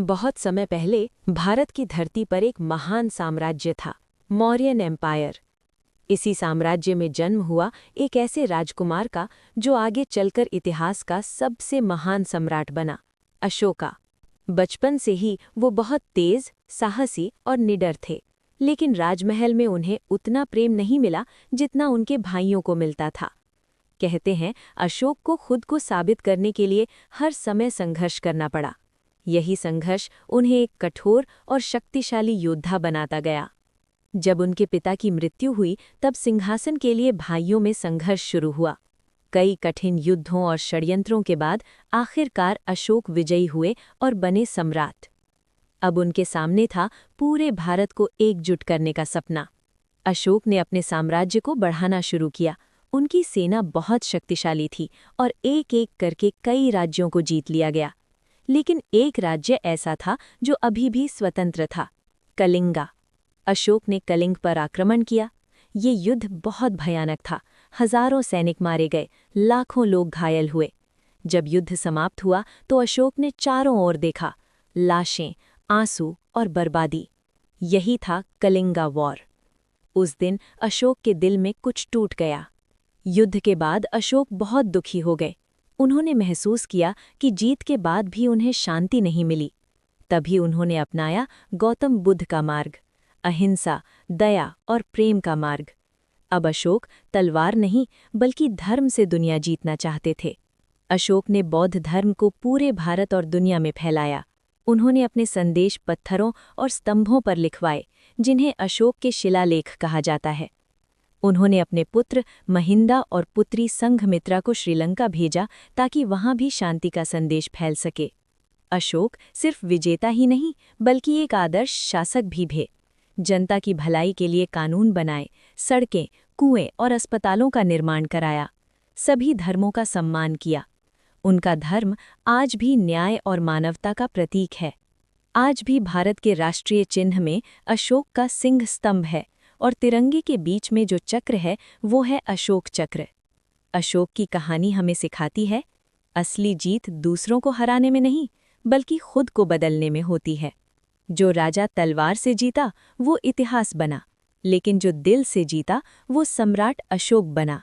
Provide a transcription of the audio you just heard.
बहुत समय पहले भारत की धरती पर एक महान साम्राज्य था, मौर्यन एम्पायर। इसी साम्राज्य में जन्म हुआ एक ऐसे राजकुमार का जो आगे चलकर इतिहास का सबसे महान सम्राट बना, अशोका। बचपन से ही वो बहुत तेज, साहसी और निडर थे, लेकिन राजमहल में उन्हें उतना प्रेम नहीं मिला जितना उनके भाइयों को मिलता था। कहते हैं, अशोक को खुद को साबित करने के लिए हर समय संघर्ष करना पड़ा। यही संघर्ष उन्हें एक कठोर और शक्तिशाली योद्धा बनाता गया। जब उनके पिता की मृत्यु हुई, तब सिंहासन के लिए भाइयों में संघर्ष शुरू हुआ। कई कठिन युद्धों और षड्यंत्रों के बाद आखिरकार अशोक विजयी हुए और बने सम्राट। अब उनके सामने था पूरे भारत को एकजुट करने का सपना। अशोक ने अपने साम्राज्य को बढ़ाना शुरू किया। उनकी सेना बहुत शक्तिशाली थी और एक-एक करके कई राज्यों को जीत लिया गया। लेकिन एक राज्य ऐसा था जो अभी भी स्वतंत्र था, कलिंगा। अशोक ने कलिंग पर आक्रमण किया। ये युद्ध बहुत भयानक था। हजारों सैनिक मारे गए, लाखों लोग घायल हुए। जब युद्ध समाप्त हुआ तो अशोक ने चारों ओर देखा, लाशें, आंसू और बर्बादी। यही था कलिंगा वॉर। उस दिन अशोक के दिल में कुछ टूट गया। युद्ध के बाद अशोक बहुत दुखी हो गए। उन्होंने महसूस किया कि जीत के बाद भी उन्हें शांति नहीं मिली। तभी उन्होंने अपनाया गौतम बुद्ध का मार्ग, अहिंसा, दया और प्रेम का मार्ग। अब अशोक तलवार नहीं बल्कि धर्म से दुनिया जीतना चाहते थे। अशोक ने बौद्ध धर्म को पूरे भारत और दुनिया में फैलाया। उन्होंने अपने संदेश पत्थरों और स्तंभों पर लिखवाए, जिन्हें अशोक के शिलालेख कहा जाता है। उन्होंने अपने पुत्र महिंदा और पुत्री संघमित्रा को श्रीलंका भेजा ताकि वहां भी शांति का संदेश फैल सके। अशोक सिर्फ विजेता ही नहीं बल्कि एक आदर्श शासक भी थे। जनता की भलाई के लिए कानून बनाए, सड़कें, कुएं और अस्पतालों का निर्माण कराया। सभी धर्मों का सम्मान किया। उनका धर्म आज भी न्याय और मानवता का प्रतीक है। आज भी भारत के राष्ट्रीय चिन्ह में अशोक का सिंह स्तंभ है और तिरंगे के बीच में जो चक्र है वो है अशोक चक्र। अशोक की कहानी हमें सिखाती है, असली जीत दूसरों को हराने में नहीं बल्कि खुद को बदलने में होती है। जो राजा तलवार से जीता वो इतिहास बना, लेकिन जो दिल से जीता वो सम्राट अशोक बना।